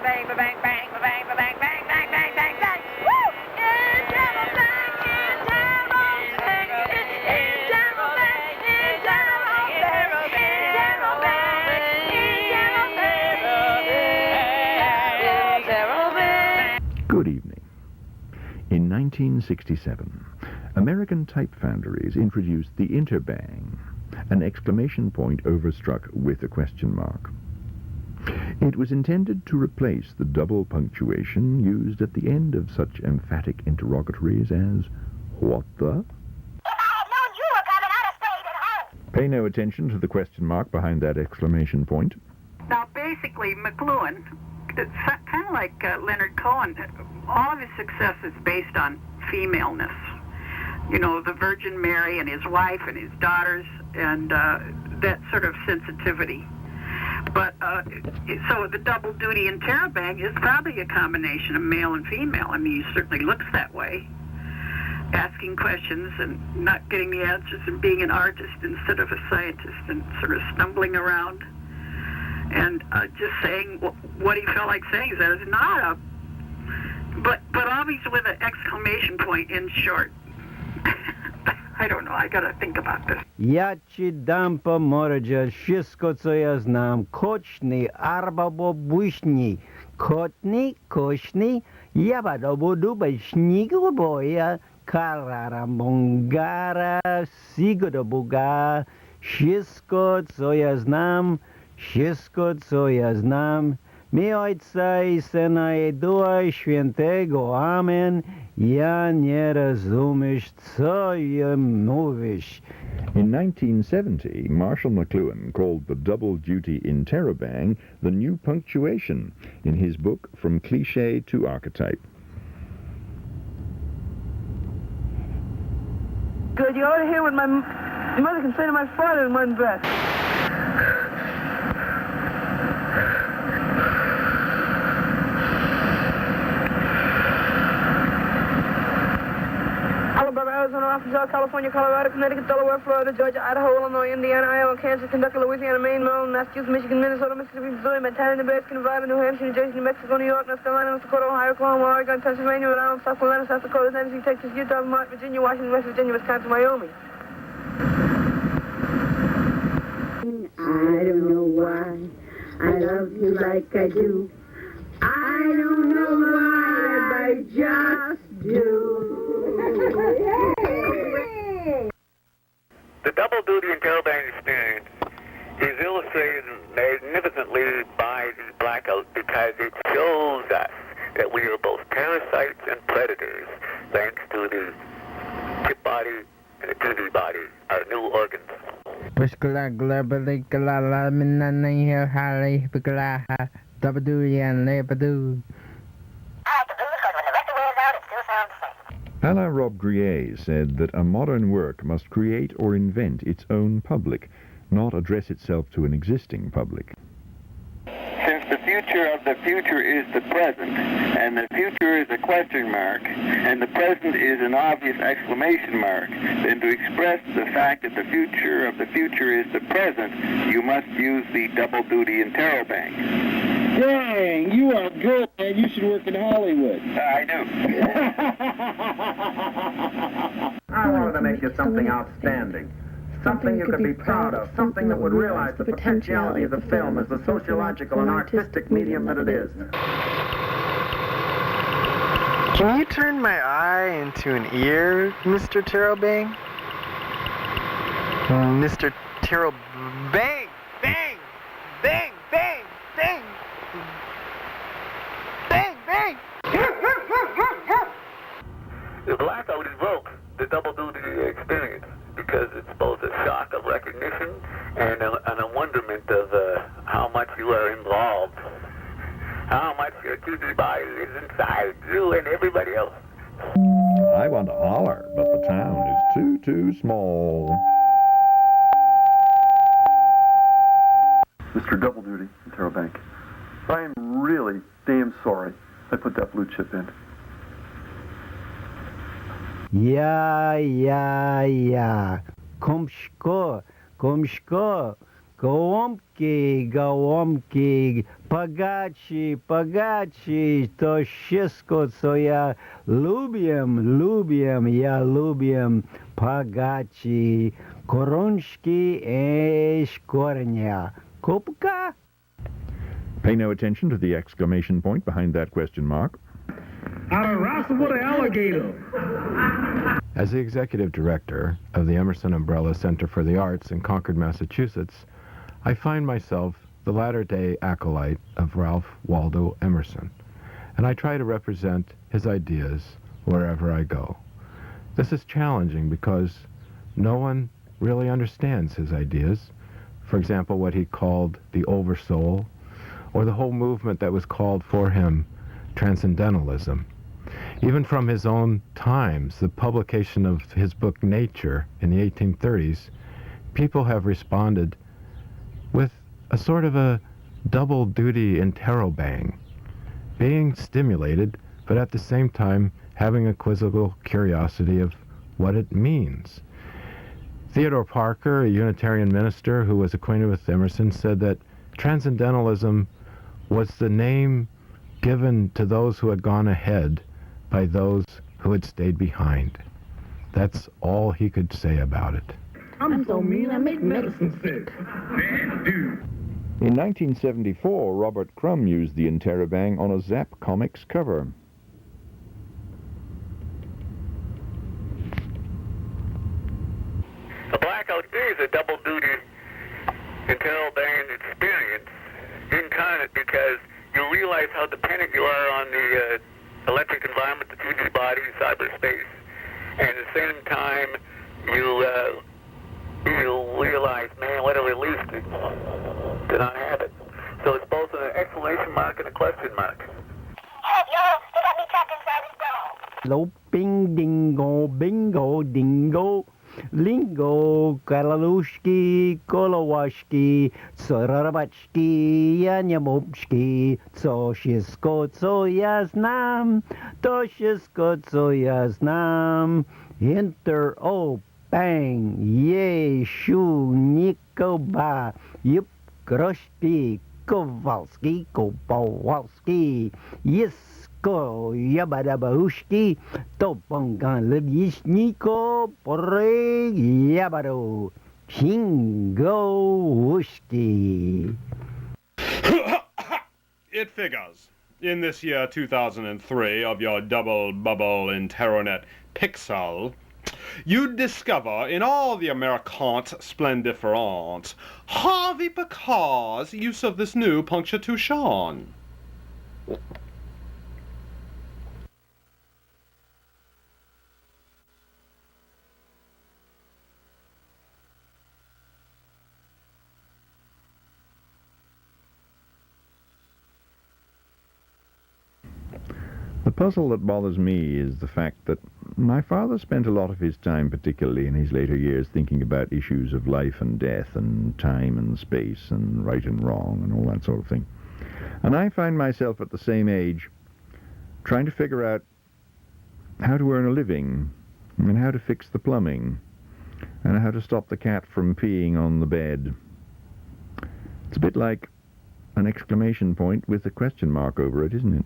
bang, ba bang, bang, ba bang, ba bang, bang, bang, bang, bang, bang. Woo! Interrobang, interrobang, interrobang, interrobang. Good evening. In 1967, American Type Foundries introduced the Interbang, an exclamation point overstruck with a question mark. It was intended to replace the double punctuation used at the end of such emphatic interrogatories as, "What the?" If I had known you were coming, I'd have stayed at home. Pay no attention to the question mark behind that exclamation point. Now, basically, McLuhan, it's kind of like Leonard Cohen, all of his success is based on femaleness. You know, the Virgin Mary and his wife and his daughters and that sort of sensitivity. But, so the double duty interrobang is probably a combination of male and female. I mean, he certainly looks that way. Asking questions and not getting the answers and being an artist instead of a scientist and sort of stumbling around. And just saying what he felt like saying. That is not a... But always with an exclamation point in short. I don't know, I gotta think about this. Я ci dam pomoże wszystko, co ja znam. Koczny, albo buśni. Kotny, kośny, ja budu bez śniegu boja. Karara, mongara, sigodobuga. Wszystko, co ja znam. Wszystko, co ja znam. Mi Ojca i Syna i Ducha Świętego. Amen. Ja nie rozumiesz, co ja mówisz. In 1970, Marshall McLuhan called the double duty interrobang the new punctuation in his book From Cliché to Archetype. Good, you ought to hear what my mother can say to my father in one breath. Alabama, Arizona, Arkansas, California, Colorado, Connecticut, Delaware, Florida, Georgia, Idaho, Illinois, Indiana, Iowa, Kansas, Kentucky, Louisiana, Maine, Maryland, Massachusetts, Michigan, Minnesota, Mississippi, Missouri, Montana, Nebraska, Nevada, New Hampshire, New Jersey, New Mexico, New York, North Carolina, North Dakota, Ohio, Oklahoma, Oregon, Pennsylvania, Rhode Island, South Carolina, South Dakota, Tennessee, Texas, Utah, Vermont, Virginia, Washington, West Virginia, Wisconsin, Wyoming. I don't know why I love you like I do. I don't know why, I just do. The double duty interrobang experience is illustrated magnificently by the blackout because it shows us that we are both parasites and predators thanks to the tip body and the TV body, our new organs. Alain Robbe-Grillet said that a modern work must create or invent its own public, not address itself to an existing public. Since the future of the future is the present, and the future is a question mark, and the present is an obvious exclamation mark, then to express the fact that the future of the future is the present, you must use the double duty interrobang. Dang, you are good, man. You should work in Hollywood. I do. I wanted to make you something outstanding. Something you could be proud of. Something that would realize the potentiality of the film as the sociological and artistic medium that it is. Can you turn my eye into an ear, Mr. Terrobang? Mr. Terrobang! Bang! Bang! Bang! Bang! Bang! Bang! The blackout evokes the double duty experience because it's both a shock of recognition and a wonderment of how much you are involved, how much your TV body is inside you and everybody else. I want to holler, but the town is too small. Mr. Double Duty, interrobang. I am really damn sorry I put that blue chip in. Ja. Komško. Gołąbki, gołąbki, pagaci, pagaci, to wszystko, co ja lubię, ja lubię pagaci, korączki i szkornia. Kubka? Pay no attention to the exclamation point behind that question mark. Out of Rossville the alligator. As the executive director of the Emerson Umbrella Center for the Arts in Concord, Massachusetts, I find myself the latter-day acolyte of Ralph Waldo Emerson, and I try to represent his ideas wherever I go. This is challenging because no one really understands his ideas. For example, what he called the Oversoul, or the whole movement that was called for him Transcendentalism. Even from his own times, the publication of his book Nature in the 1830s, people have responded with a sort of a double-duty interrobang, being stimulated, but at the same time having a quizzical curiosity of what it means. Theodore Parker, a Unitarian minister who was acquainted with Emerson, said that Transcendentalism was the name given to those who had gone ahead by those who had stayed behind. That's all he could say about it. I'm so mean, I make medicine sick. In 1974, Robert Crumb used the interrobang on a Zap Comics cover. A blackout is a double-duty interrobang experience incarnate, because you realize how dependent you are on the electric environment, the 2D body, cyberspace, and at the same time you realize, man, what a relief to not have it. So it's both an exclamation mark and a question mark. Hey, yo, they got me trapped inside this dome. Loping dingo, bingo, dingo, lingo, kalalushki, kolowaszki, sorobachki, janiamopszki, co wszystko, co ja znam, to wszystko, co ja znam. Enter, oh, bang, ye, shu, nikoba, yup, kroszki, Kowalski, Kowalski, Yisko, Yabadabahushki, Topongan Legishniko, Pore, Yabado, Shingo, It figures, in this year 2003 of your double bubble Interonet pixel, you'd discover in all the Americant splendiferant Harvey Picard's use of this new punctuation. The puzzle that bothers me is the fact that my father spent a lot of his time, particularly in his later years, thinking about issues of life and death and time and space and right and wrong and all that sort of thing. And I find myself at the same age trying to figure out how to earn a living and how to fix the plumbing and how to stop the cat from peeing on the bed. It's a bit like an exclamation point with a question mark over it, isn't it?